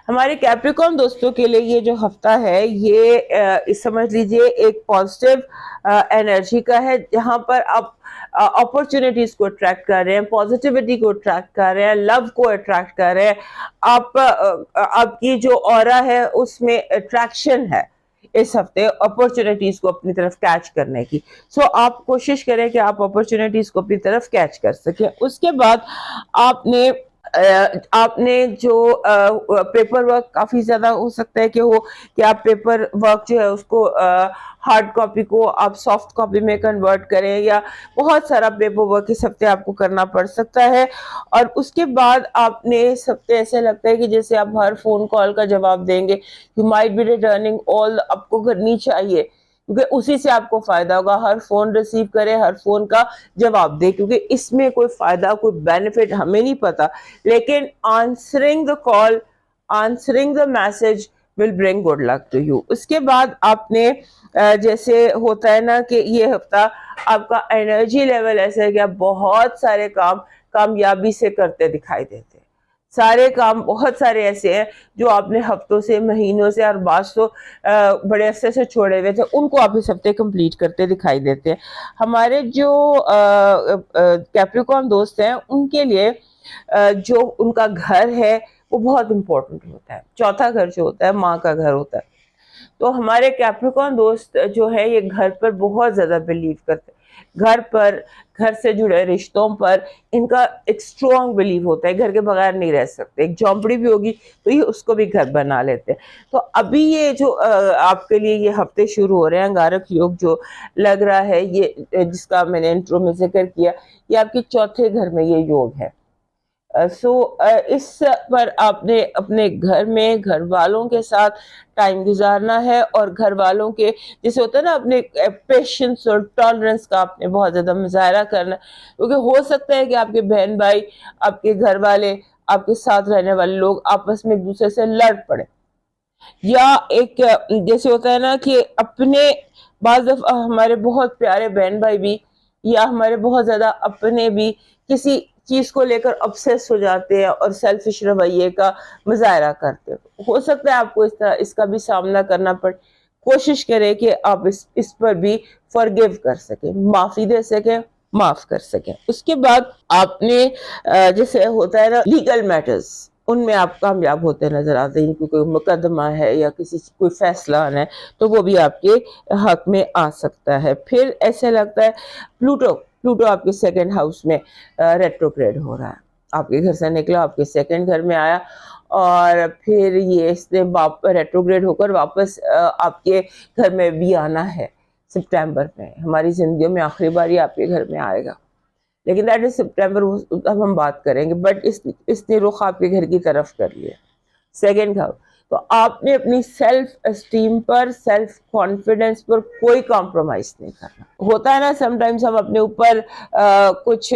ہمارے کیپریکون دوستوں کے لیے یہ جو ہفتہ ہے یہ سمجھ لیجئے ایک پازیٹیو انرجی کا ہے، جہاں پر آپ اپرچونٹیز کو اٹریکٹ کر رہے ہیں، پازیٹیوٹی کو اٹریکٹ کر رہے ہیں، لو کو اٹریکٹ کر رہے ہیں. آپ کی جو اورا ہے اس میں اٹریکشن ہے اس ہفتے اپرچونٹیز کو اپنی طرف کیچ کرنے کی. سو آپ کوشش کریں کہ آپ اپرچونٹیز کو اپنی طرف کیچ کر سکیں. اس کے بعد آپ نے جو پیپر ورک کافی زیادہ ہو سکتا ہے کہ آپ پیپر ورک جو ہے اس کو ہارڈ کاپی کو آپ سافٹ کاپی میں کنورٹ کریں، یا بہت سارا پیپر ورک اس ہفتے آپ کو کرنا پڑ سکتا ہے. اور اس کے بعد آپ نے اس ہفتے ایسے لگتا ہے کہ جیسے آپ ہر فون کال کا جواب دیں گے. یو مائٹ بی ریٹرننگ آل، آپ کو کرنی چاہیے کیونکہ اسی سے آپ کو فائدہ ہوگا. ہر فون ریسیو کرے، ہر فون کا جواب دے، کیونکہ اس میں کوئی فائدہ کوئی بینیفٹ ہمیں نہیں پتا، لیکن answering the call, answering the message will bring good luck to you. اس کے بعد آپ نے جیسے ہوتا ہے نا کہ یہ ہفتہ آپ کا انرجی لیول ایسا ہے کہ آپ بہت سارے کام کامیابی سے کرتے دکھائی دیتے ہیں. سارے کام بہت سارے ایسے ہیں جو آپ نے ہفتوں سے، مہینوں سے اور بعض تو بڑے عرصے سے چھوڑے ہوئے تھے، ان کو آپ اس ہفتے کمپلیٹ کرتے دکھائی دیتے ہیں. ہمارے جو کیپریکون دوست ہیں ان کے لیے جو ان کا گھر ہے وہ بہت امپورٹنٹ ہوتا ہے. چوتھا گھر جو ہوتا ہے ماں کا گھر ہوتا ہے. تو ہمارے کیپریکون دوست جو ہے یہ گھر پر بہت زیادہ بلیو کرتے ہیں. گھر پر، گھر سے جڑے رشتوں پر ان کا ایک اسٹرانگ بلیو ہوتا ہے. گھر کے بغیر نہیں رہ سکتے. ایک جھونپڑی بھی ہوگی تو یہ اس کو بھی گھر بنا لیتے ہیں. تو ابھی یہ جو آپ کے لیے یہ ہفتے شروع ہو رہے ہیں، انگارک یوگ جو لگ رہا ہے، یہ جس کا میں نے انٹرو میں ذکر کیا، یہ آپ کے چوتھے گھر میں یہ یوگ ہے. اس پر آپ نے اپنے گھر میں گھر والوں کے ساتھ ٹائم گزارنا ہے، اور گھر والوں کے جیسے ہوتا ہے نا اپنے پیشنس اور ٹالرنس کا آپ نے بہت زیادہ مظاہرہ کرنا ہے. کیونکہ ہو سکتا ہے کہ آپ کے بہن بھائی، آپ کے گھر والے، آپ کے ساتھ رہنے والے لوگ آپس میں ایک دوسرے سے لڑ پڑے، یا ایک جیسے ہوتا ہے نا کہ اپنے بعض دفعہ ہمارے بہت پیارے بہن بھائی بھی، یا ہمارے بہت زیادہ اپنے بھی کسی چیز کو لے کر obsess ہو جاتے ہیں اور سیلفش رویے کا مظاہرہ کرتے ہیں. ہو سکتا ہے آپ کو اس کا بھی سامنا کرنا پڑے. کوشش کریں کہ آپ اس پر بھی forgive کر سکیں، معافی دے سکیں، معاف کر سکیں. اس کے بعد آپ نے جیسے ہوتا ہے نا لیگل میٹرز، ان میں آپ کامیاب ہوتے نظر آتے ہیں. کوئی مقدمہ ہے یا کسی کوئی فیصلہ آنا ہے تو وہ بھی آپ کے حق میں آ سکتا ہے. پھر ایسے لگتا ہے پلوٹو آپ کے سیکنڈ ہاؤس میں ریٹروگریڈ ہو رہا ہے. آپ کے گھر سے نکلا، آپ کے سیکنڈ گھر میں آیا، اور پھر یہ اس نے ریٹروگریڈ ہو کر واپس آپ کے گھر میں بھی آنا ہے. سپٹمبر میں ہماری زندگیوں میں آخری بار یہ آپ کے گھر میں آئے گا، لیکن دیٹ از سپٹمبر، اب ہم بات کریں گے. بٹ اس نے رخ آپ کے گھر کی طرف کر لیا، سیکنڈ ہاؤس. تو آپ نے اپنی سیلف اسٹیم پر، سیلف کانفیڈنس پر کوئی کمپرومائز نہیں کرنا. ہوتا ہے نا سم ٹائمز ہم اپنے اوپر کچھ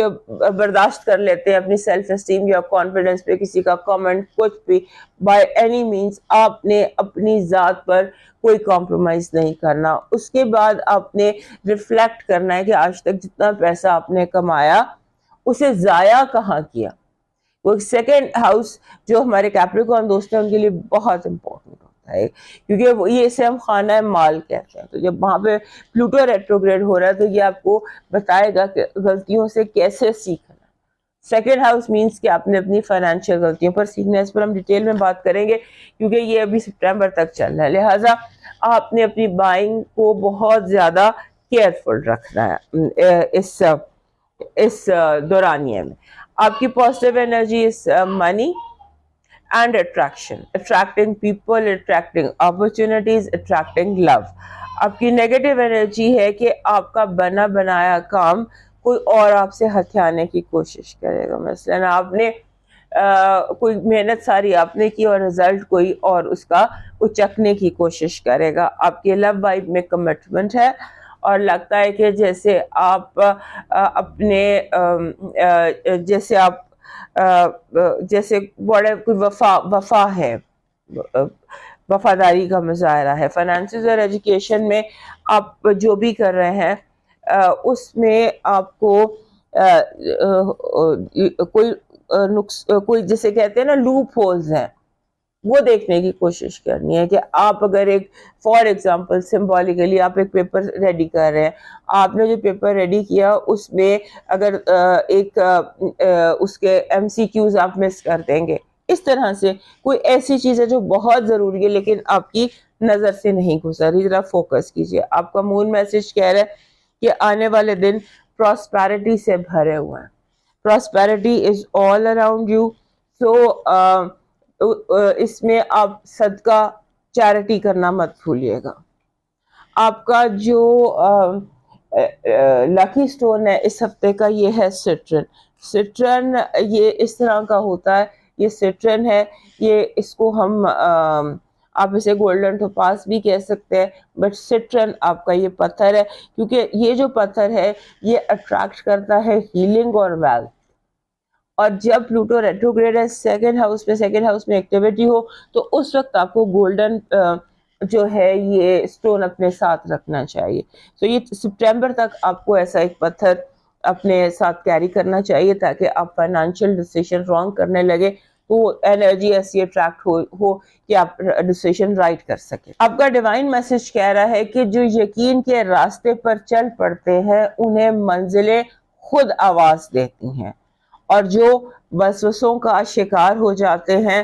برداشت کر لیتے ہیں، اپنی سیلف اسٹیم یا کانفیڈنس پہ کسی کا کامنٹ کچھ بھی. بائی اینی مینز آپ نے اپنی ذات پر کوئی کمپرومائز نہیں کرنا. اس کے بعد آپ نے ریفلیکٹ کرنا ہے کہ آج تک جتنا پیسہ آپ نے کمایا اسے ضائع کہاں کیا. وہ سیکنڈ ہاؤس جو ہمارے کیپریکون دوست ہیں ان کے لیے بہت امپورٹنٹ ہوتا ہے، کیونکہ یہ اسے ہم خانہ مال کہتے ہیں. تو جب وہاں پہ پلوٹو ریٹروگریڈ ہو رہا ہے تو یہ آپ کو بتائے گا کہ غلطیوں سے کیسے سیکھنا. سیکنڈ ہاؤس مینس کہ آپ نے اپنی فائنینشیل غلطیوں پر سیکھنا ہے. اس پر ہم ڈیٹیل میں بات کریں گے کیونکہ یہ ابھی سپٹمبر تک چل رہا ہے. لہٰذا آپ نے اپنی بائنگ کو بہت زیادہ کیئرفل رکھنا ہے اس دورانیے میں. آپ کی positive energy is money and attracting people, attracting opportunities, attracting love. آپ کی نیگیٹو انرجی ہے کہ آپ کا بنا بنایا کام کوئی اور آپ سے ہتھیانے کی کوشش کرے گا. مثلاً آپ نے کوئی محنت ساری آپ نے کی اور رزلٹ کوئی اور اس کا اچکنے کی کوشش کرے گا. آپ کے لو وائب میں کمٹمنٹ ہے اور لگتا ہے کہ جیسے آپ اپنے جیسے بڑے کوئی وفا ہے، وفاداری کا مظاہرہ ہے. فائنانسز اور ایجوکیشن میں آپ جو بھی کر رہے ہیں اس میں آپ کو کوئی جسے کہتے ہیں نا لوپ ہولز ہیں، وہ دیکھنے کی کوشش کرنی ہے کہ آپ اگر ایک فار ایگزامپل سمبولیکلی آپ ایک پیپر ریڈی کر رہے ہیں, آپ نے جو پیپر ریڈی کیا اس میں اگر ایک اس کے ایم سی کیوز آپ مس کر دیں گے, اس طرح سے کوئی ایسی چیز ہے جو بہت ضروری ہے لیکن آپ کی نظر سے نہیں گزر رہی, ذرا فوکس کیجیے. آپ کا مون میسج کہہ رہا ہے کہ آنے والے دن پراسپیرٹی سے بھرے ہوئے ہیں, prosperity is all around you. So اس میں آپ صدقہ چیریٹی کرنا مت بھولیے گا. آپ کا جو لکی سٹون ہے اس ہفتے کا یہ ہے سٹرن. سٹرن یہ اس طرح کا ہوتا ہے, یہ سٹرن ہے, یہ اس کو ہم آپ اسے گولڈن ٹوپاز بھی کہہ سکتے ہیں, بٹ سٹرن آپ کا یہ پتھر ہے کیونکہ یہ جو پتھر ہے یہ اٹریکٹ کرتا ہے ہیلنگ اور ویلتھ. اور جب پلوٹو ریٹروگریڈ ہے سیکنڈ ہاؤس میں ایکٹیویٹی ہو تو اس وقت آپ کو گولڈن جو ہے یہ سٹون اپنے ساتھ رکھنا چاہیے. تو یہ سپٹمبر تک آپ کو ایسا ایک پتھر اپنے ساتھ کیری کرنا چاہیے تاکہ آپ فائنینشیل ڈیسیشن رانگ کرنے لگے تو انرجی ایسی اٹریکٹ ہو کہ آپ ڈیسیشن رائٹ کر سکیں. آپ کا ڈیوائن میسج کہہ رہا ہے کہ جو یقین کے راستے پر چل پڑتے ہیں انہیں منزلیں خود آواز دیتی ہیں, اور جو وسوسوں کا شکار ہو جاتے ہیں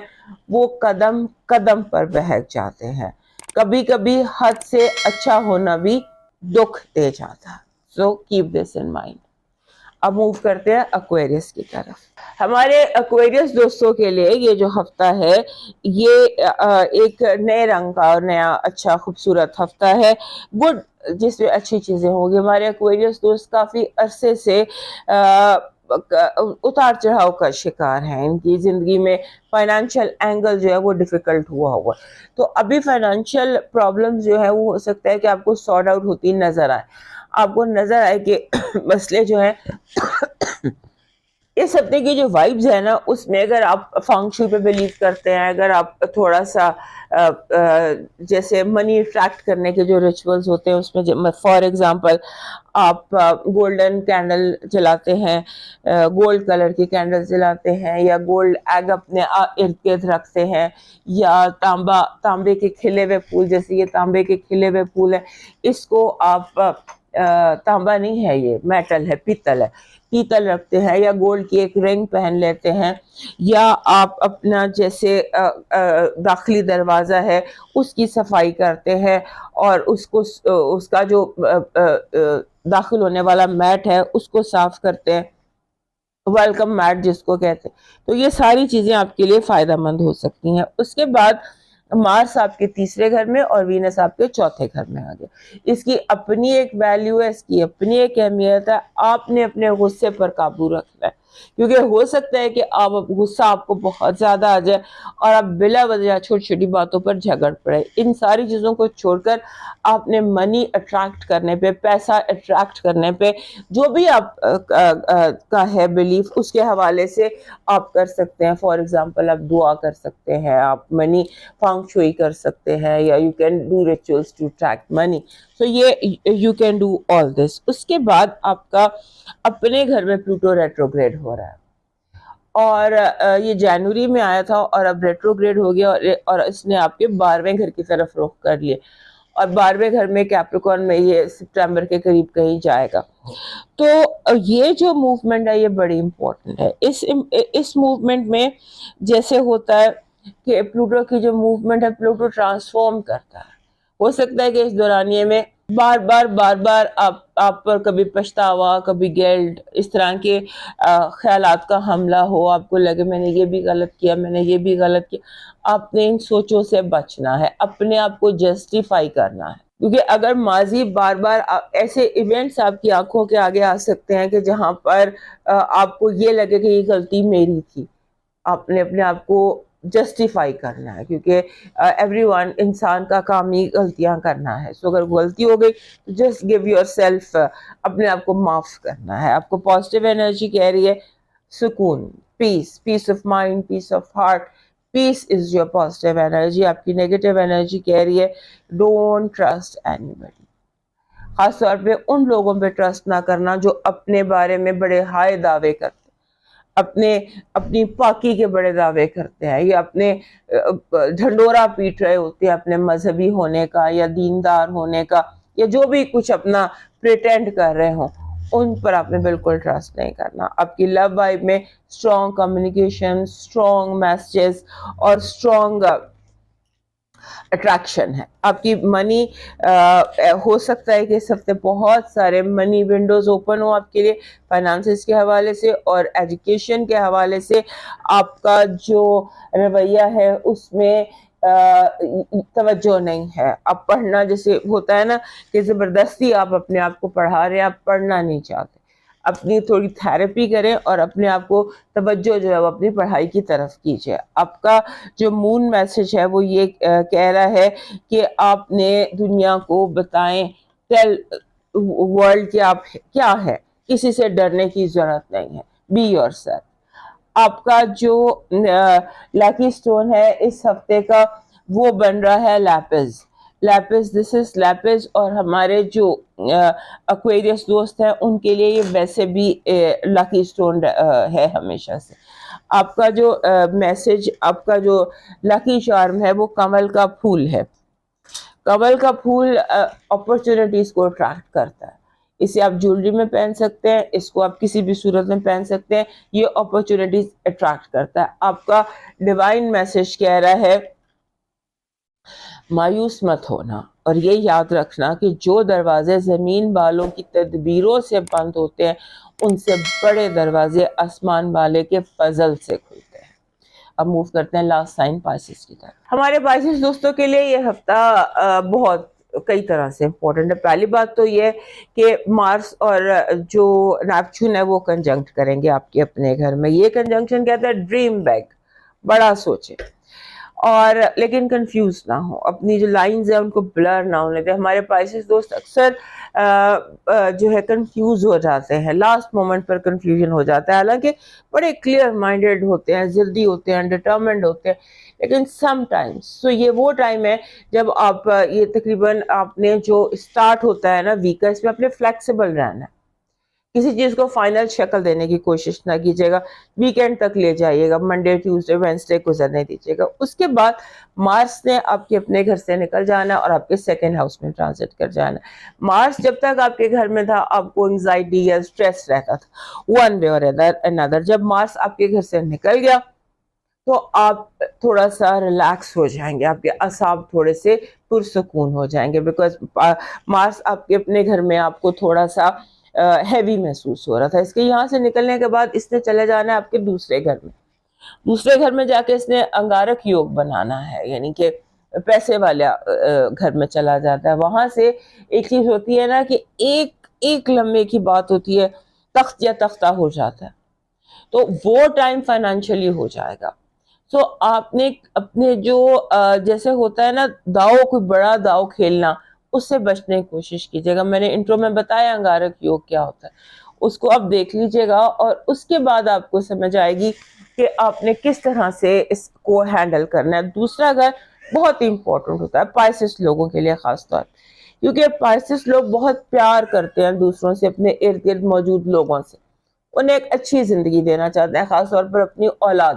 وہ قدم قدم پر بہک جاتے ہیں. کبھی کبھی حد سے اچھا ہونا بھی دکھ دے جاتا ہے. So keep this in mind. اب موو کرتے ہیں ایکویرس کی طرف. ہمارے ایکویرس دوستوں کے لیے یہ جو ہفتہ ہے یہ ایک نئے رنگ کا اور نیا اچھا خوبصورت ہفتہ ہے, گڈ, جس میں اچھی چیزیں ہوں گی. ہمارے ایکویرس دوست کافی عرصے سے اتار چڑھاؤ کا شکار ہیں, ان کی زندگی میں فائنینشیل اینگل جو ہے وہ ڈیفیکلٹ ہوا, تو ابھی فائنینشیل پرابلم جو ہے وہ ہو سکتا ہے کہ آپ کو سارٹ آؤٹ ہوتی نظر آئے, آپ کو نظر آئے کہ مسئلے جو ہیں اس ہفتے کی جو وائبز ہے نا اس میں اگر آپ فانگ شوئی پہ بلیو کرتے ہیں, اگر آپ تھوڑا سا جیسے منی اٹریکٹ کرنے کے جو ریچولز ہوتے ہیں اس میں فار ایگزامپل آپ گولڈن کینڈل جلاتے ہیں, گولڈ کلر کی کینڈل جلاتے ہیں, یا گولڈ ایگ اپنے ارد گرد رکھتے ہیں, یا تانبے کے کھلے ہوئے پھول, جیسے یہ تانبے کے کھلے ہوئے پھول ہے, اس کو آپ تانبا نہیں ہے یہ میٹل ہے, پیتل رکھتے ہیں, یا گولڈ کی ایک رنگ پہن لیتے ہیں, یا آپ اپنا جیسے داخلی دروازہ ہے اس کی صفائی کرتے ہیں اور اس کا جو داخل ہونے والا میٹ ہے اس کو صاف کرتے ہیں, ویلکم میٹ جس کو کہتے ہیں. تو یہ ساری چیزیں آپ کے لیے فائدہ مند ہو سکتی ہیں. اس کے بعد مارس آپ کے تیسرے گھر میں اور وینس آپ کے چوتھے گھر میں آ گیا. اس کی اپنی ایک ویلیو ہے, اس کی اپنی ایک اہمیت ہے. آپ نے اپنے غصے پر قابو رکھنا ہے, کیونکہ ہو سکتا ہے کہ غصہ آپ کو بہت زیادہ آ جائے اور آپ بلا وجہ چھوٹی چھوٹی باتوں پر جھگڑ پڑے. ان ساری چیزوں کو چھوڑ کر آپ نے منی اٹریکٹ کرنے پہ, پیسہ اٹریکٹ کرنے پہ, جو بھی آپ کا ہے بلیف اس کے حوالے سے آپ کر سکتے ہیں. فار ایگزامپل آپ دعا کر سکتے ہیں, آپ منی فانگ شوئی کر سکتے ہیں, یا you can do rituals to attract money. So یہ you can do all this. اس کے بعد آپ کا اپنے گھر میں پلوٹو ریٹروگریڈ ہو رہا ہے, اور یہ جنوری میں آیا تھا اور اب ریٹروگریڈ ہو گیا, اور اس نے آپ کے 12ویں گھر کی طرف رخ کر لیے, اور 12ویں گھر میں کیپریکارن میں یہ سپٹمبر کے قریب کہیں جائے گا. تو یہ جو موومنٹ ہے یہ بڑی امپورٹنٹ ہے. اس موومنٹ میں جیسے ہوتا ہے کہ پلوٹو کی جو موومنٹ ہے, پلوٹو ٹرانسفارم کرتا ہے. ہو سکتا ہے کہ اس دورانیے میں بار بار آپ پر کبھی پچھتاوا, کبھی گلٹ, اس طرح کے خیالات کا حملہ ہو, آپ کو لگے میں نے یہ بھی غلط کیا, میں نے یہ بھی غلط کیا. آپ نے ان سوچوں سے بچنا ہے, اپنے آپ کو جسٹیفائی کرنا ہے, کیونکہ اگر ماضی بار ایسے ایونٹس آپ کی آنکھوں کے آگے آ سکتے ہیں کہ جہاں پر آپ کو یہ لگے کہ یہ غلطی میری تھی. آپ نے اپنے آپ کو جسٹیفائی کرنا ہے, کیونکہ ایوری ون, انسان کا کام ہی غلطیاں کرنا ہے. سو اگر غلطی ہو گئی تو جسٹ گیو یور سیلف, اپنے آپ کو معاف کرنا ہے. آپ کو پازیٹیو انرجی کہہ رہی ہے سکون, peace of mind, peace of heart. Peace is your positive energy. آپ کی نیگیٹو انرجی کہہ رہی ہے ڈونٹ ٹرسٹ اینی بڈی. خاص طور پہ ان لوگوں پہ ٹرسٹ نہ کرنا جو اپنے بارے میں بڑے ہائے دعوے کرتے. اپنی پاکی کے بڑے دعوے کرتے ہیں، یا اپنے ڈھنڈورا پیٹ رہے ہوتے ہیں اپنے مذہبی ہونے کا یا دیندار ہونے کا، یا جو بھی کچھ اپنا پریٹینڈ کر رہے ہوں، ان پر آپ نے بالکل ٹرسٹ نہیں کرنا. آپ کی لو وائب میں اسٹرانگ کمیونیکیشن، اسٹرانگ میسجز اور اسٹرانگ اٹریکشن ہے. آپ کی منی ہو سکتا ہے کہ اس ہفتے بہت سارے منی ونڈوز اوپن ہو آپ کے لیے، فائنانسز کے حوالے سے اور ایجوکیشن کے حوالے سے. آپ کا جو رویہ ہے اس میں توجہ نہیں ہے. آپ پڑھنا، جیسے ہوتا ہے نا کہ زبردستی آپ اپنے آپ کو پڑھا رہے ہیں، آپ پڑھنا نہیں چاہتے. اپنی تھوڑی تھراپی کریں اور اپنے آپ کو توجہ جو ہے وہ اپنی پڑھائی کی طرف کیجیے. آپ کا جو مون میسج ہے وہ یہ کہہ رہا ہے کہ آپ نے دنیا کو بتائیں، ٹیل ورلڈ کہ آپ کیا ہے، کسی سے ڈرنے کی ضرورت نہیں ہے. Be yourself. آپ کا جو لکی سٹون ہے اس ہفتے کا وہ بن رہا ہے لیپس. لیپس، دس از لیپس. اور ہمارے جو ایکویرینس دوست ہیں ان کے لیے یہ ویسے بھی لکی سٹون ہے ہمیشہ سے. آپ کا جو میسج، آپ کا جو لکی چارم ہے وہ کمل کا پھول ہے. کمل کا پھول اپرچونٹیز کو اٹریکٹ کرتا ہے. اسے آپ جویلری میں پہن سکتے ہیں، اس کو آپ کسی بھی صورت میں پہن سکتے ہیں. یہ اپرچونٹیز اٹریکٹ کرتا ہے. آپ کا ڈیوائن میسج کہہ رہا ہے مایوس مت ہونا، اور یہ یاد رکھنا کہ جو دروازے زمین والوں کی تدبیروں سے بند ہوتے ہیں ان سے بڑے دروازے آسمان والے کے فضل سے کھلتے ہیں. اب موو کرتے ہیں لاسٹ سائن پائسس کی طرف. ہمارے پائسس دوستوں کے لیے یہ ہفتہ بہت کئی طرح سے امپورٹنٹ ہے. پہلی بات تو یہ کہ مارس اور جو نیپچون ہے وہ کنجنکٹ کریں گے آپ کے اپنے گھر میں. یہ کنجنکشن کہتا ہے ڈریم بیگ، بڑا سوچے اور لیکن کنفیوز نہ ہو، اپنی جو لائنز ہیں ان کو بلر نہ ہونے دیں. ہمارے پائسس دوست اکثر جو ہے کنفیوز ہو جاتے ہیں، لاسٹ مومنٹ پر کنفیوژن ہو جاتا ہے. حالانکہ بڑے کلیئر مائنڈیڈ ہوتے ہیں، ضدی ہوتے ہیں، ڈٹرمنڈ ہوتے ہیں، لیکن سم ٹائمز تو یہ وہ ٹائم ہے جب آپ یہ تقریباً آپ نے جو اسٹارٹ ہوتا ہے نا ویک کا، اس میں آپ نے فلیکسیبل رہنا ہے. کسی چیز کو فائنل شکل دینے کی کوشش نہ کیجیے گا. ویکینڈ تک لے جائیے گا، منڈے ٹیوزڈے وینسڈے گزرنے دیجیے گا. اس کے بعد مارس نے آپ کے اپنے گھر سے نکل جانا اور آپ کے سیکنڈ ہاؤس میں ٹرانزٹ کر جانا. مارس جب تک آپ کے گھر میں تھا آپ کو انزائٹی یا اسٹریس رہتا تھا ون وے اور another. جب مارس آپ کے گھر سے نکل گیا تو آپ تھوڑا سا ریلیکس ہو جائیں گے، آپ کے اعصاب تھوڑے سے پرسکون ہو جائیں گے. بیکاز مارس آپ کے اپنے گھر میں آپ کو تھوڑا سا ہیوی محسوس ہو رہا تھا. اس کے یہاں سے نکلنے کے بعد اس نے چلے جانا ہے آپ کے دوسرے گھر میں. دوسرے گھر میں جا کے اس نے انگارک یوگ بنانا ہے، یعنی کہ پیسے والا گھر میں چلا جاتا ہے. وہاں سے ایک چیز ہوتی ہے نا کہ ایک لمحے کی بات ہوتی ہے، تخت یا تختہ ہو جاتا ہے. تو وہ ٹائم فائنینشلی ہو جائے گا. سو آپ نے اپنے جو جیسے ہوتا ہے نا داؤ، کوئی بڑا داؤ کھیلنا، اس سے بچنے کی کوشش کیجیے گا. میں نے انٹرو میں بتایا انگارک یوگ کیا ہوتا ہے، اس کو آپ دیکھ لیجیے گا اور اس کے بعد آپ کو سمجھ آئے گی کہ آپ نے کس طرح سے اس کو ہینڈل کرنا ہے. دوسرا گھر بہت امپورٹنٹ ہوتا ہے پائسس لوگوں کے لیے خاص طور، کیونکہ پائسس لوگ بہت پیار کرتے ہیں دوسروں سے، اپنے ارد گرد موجود لوگوں سے. انہیں ایک اچھی زندگی دینا چاہتے ہیں، خاص طور پر اپنی اولاد.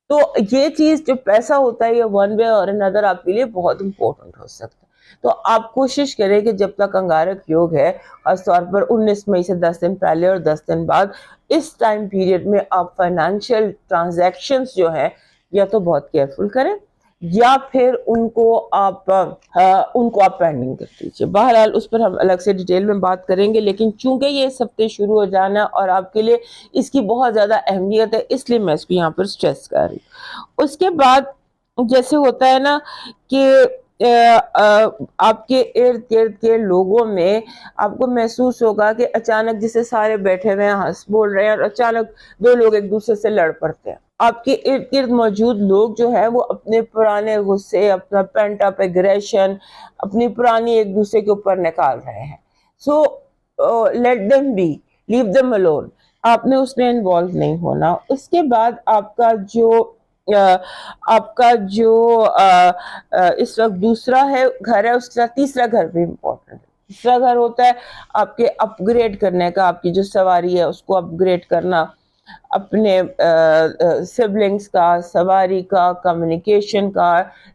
تو یہ چیز جو پیسہ ہوتا ہے یہ ون وے اور another آپ کے لیے بہت امپورٹنٹ ہو سکتا ہے. تو آپ کوشش کریں کہ جب تک انگارک یوگ ہے، خاص طور پر 19 مئی سے 10 دن پہلے اور 10 دن بعد، اس ٹائم پیریڈ میں آپ فائنینشیل ٹرانزیکشنز جو ہیں یا تو بہت کیئرفل کریں یا پھر ان کو آپ پینڈنگ کر دیجیے. بہرحال اس پر ہم الگ سے ڈیٹیل میں بات کریں گے، لیکن چونکہ یہ اس ہفتے شروع ہو جانا اور آپ کے لیے اس کی بہت زیادہ اہمیت ہے، اس لیے میں اس کو یہاں پر اسٹریس کر رہی ہوں. اس کے بعد جیسے ہوتا ہے نا کہ آپ کے ارد گرد کے لوگوں میں آپ کو محسوس ہوگا کہ اچانک جیسے سارے بیٹھے ہوئے ہیں ہنس بول رہے ہیں اور اچانک دو لوگ ایک دوسرے سے لڑ پڑتے ہیں. آپ کے ارد گرد موجود لوگ جو ہے وہ اپنے پرانے غصے، اپنا پینٹ اپ ایگریشن، اپنی پرانی ایک دوسرے کے اوپر نکال رہے ہیں. So let them be, leave them alone. آپ نے اس میں انوالو نہیں ہونا. اس کے بعد آپ کا جو اس وقت دوسرا ہے گھر ہے، اس کا تیسرا گھر بھی امپورٹنٹ ہے. تیسرا گھر ہوتا ہے آپ کے اپ گریڈ کرنے کا، آپ کی جو سواری ہے اس کو اپ گریڈ کرنا. اپنے سبلنگس کا، سواری کا، کمیونیکیشن کا،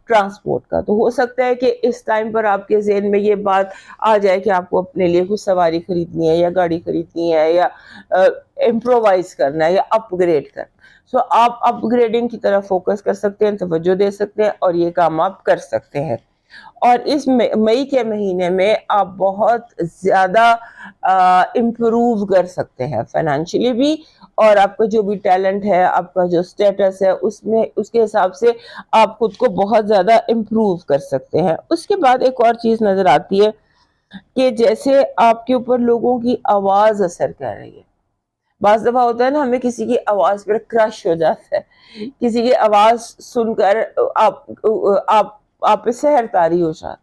ٹرانسپورٹ کا. تو ہو سکتا ہے کہ اس ٹائم پر آپ کے ذہن میں یہ بات آ جائے کہ آپ کو اپنے لیے کچھ سواری خریدنی ہے یا گاڑی خریدنی ہے یا امپرووائز کرنا ہے یا اپ گریڈ کرنا. سو آپ اپ گریڈنگ کی طرف فوکس کر سکتے ہیں، توجہ دے سکتے ہیں اور یہ کام آپ کر سکتے ہیں. اور اس مئی کے مہینے میں آپ بہت زیادہ امپروو کر سکتے ہیں فائنینشلی بھی، اور آپ کا جو بھی ٹیلنٹ ہے، آپ کا جو سٹیٹس ہے، اس کے حساب سے آپ خود کو بہت زیادہ امپروو کر سکتے ہیں. اس کے بعد ایک اور چیز نظر آتی ہے کہ جیسے آپ کے اوپر لوگوں کی آواز اثر کر رہی ہے. بعض دفعہ ہوتا ہے نا، ہمیں کسی کی آواز پر کرش ہو جاتا ہے، کسی کی آواز سن کر آپ پہ سحر طاری ہو جاتا.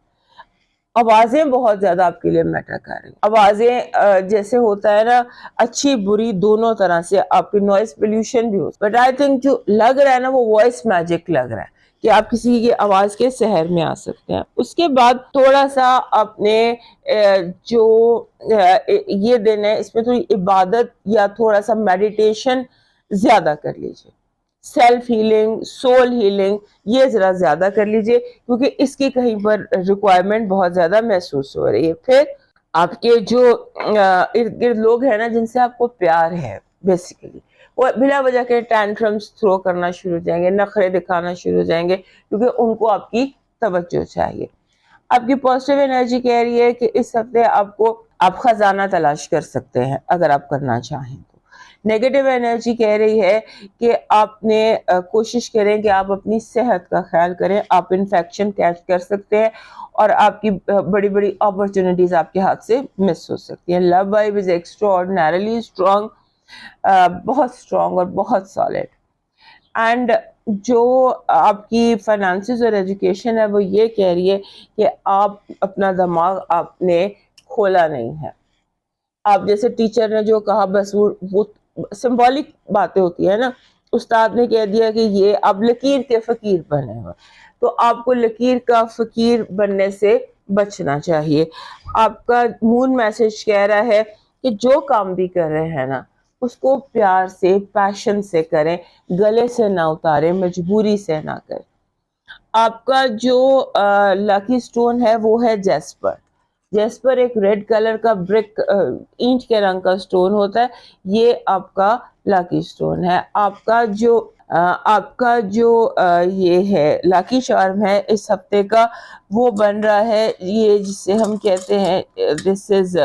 آوازیں بہت زیادہ آپ کے لیے میٹر کر رہی ہیں. آوازیں جیسے ہوتا ہے نا، اچھی بری دونوں طرح سے، آپ کی نوائز پولیوشن بھی ہو. بٹ آئی تھنک جو لگ رہا ہے نا، وہ وائس میجک لگ رہا ہے کہ آپ کسی کی آواز کے سحر میں آ سکتے ہیں. اس کے بعد تھوڑا سا اپنے جو یہ دن ہے، اس میں تھوڑی عبادت یا تھوڑا سا میڈیٹیشن زیادہ کر لیجیے. سیلف ہیلنگ، سول ہیلنگ، یہ ذرا زیادہ کر لیجیے، کیونکہ اس کی کہیں پر ریکوائرمنٹ بہت زیادہ محسوس ہو رہی ہے. پھر آپ کے جو ارد گرد لوگ ہیں نا، جن سے آپ کو پیار ہے، بیسیکلی وہ بلا وجہ کے ٹینٹرمز تھرو کرنا شروع ہو جائیں گے، نخرے دکھانا شروع ہو جائیں گے، کیونکہ ان کو آپ کی توجہ چاہیے. آپ کی پازیٹیو انرجی کہہ رہی ہے کہ اس ہفتے آپ خزانہ تلاش کر سکتے ہیں اگر آپ کرنا چاہیں تو. نیگیٹو انرجی کہہ رہی ہے کہ آپ نے کوشش کریں کہ آپ اپنی صحت کا خیال کریں. آپ انفیکشن کیچ کر سکتے ہیں اور آپ کی بڑی بڑی اپرچونٹیز آپ کے ہاتھ سے مس ہو سکتی ہیں. لو وائب از ایکسٹراڈنریلی اسٹرانگ، بہت اسٹرانگ اور بہت سالڈ. اینڈ جو آپ کی فائنانسز اور ایجوکیشن ہے، وہ یہ کہہ رہی ہے کہ آپ اپنا دماغ آپ نے کھولا نہیں ہے. آپ جیسے ٹیچر نے جو کہا، بس وہ سمبولک باتیں ہوتی ہیں نا. استاد نے کہہ دیا کہ یہ آپ لکیر کے فقیر بنے ہوئے، تو آپ کو لکیر کا فقیر بننے سے بچنا چاہیے. آپ کا مون میسج کہہ رہا ہے کہ جو کام بھی کر رہے ہیں نا، اس کو پیار سے، پیشن سے کریں، گلے سے نہ اتاریں، مجبوری سے نہ کریں. آپ کا جو لکی سٹون ہے وہ ہے جیسپر. جیسپر ایک ریڈ کلر کا برک، اینٹ کے رنگ کا سٹون ہوتا ہے. یہ آپ کا لاکی سٹون ہے. آپ کا جو یہ ہے لاکی چارم ہے اس ہفتے کا، وہ بن رہا ہے یہ جسے ہم کہتے ہیں دس از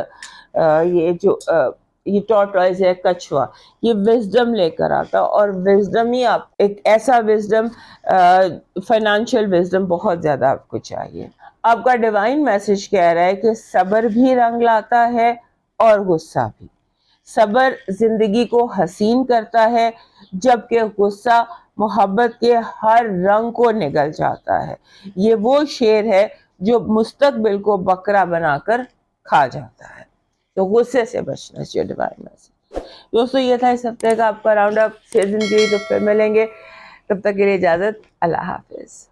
یہ ٹارٹوائز ہے، کچھوا. یہ وزڈم لے کر آتا، اور وزڈم ہی آپ ایک ایسا وزڈم، فائنینشیل وزڈم بہت زیادہ آپ کو چاہیے. آپ کا ڈیوائن میسج کہہ رہا ہے کہ صبر بھی رنگ لاتا ہے اور غصہ بھی. صبر زندگی کو حسین کرتا ہے، جبکہ غصہ محبت کے ہر رنگ کو نگل جاتا ہے. یہ وہ شیر ہے جو مستقبل کو بکرا بنا کر کھا جاتا ہے. تو غصے سے بچنا چاہیے. ڈیوائن میسج دوستو یہ تھا اس ہفتے کا آپ کا راؤنڈ اپ. 6 دن کے لیے تو پھر ملیں گے، تب تک کے لیے اجازت. اللہ حافظ.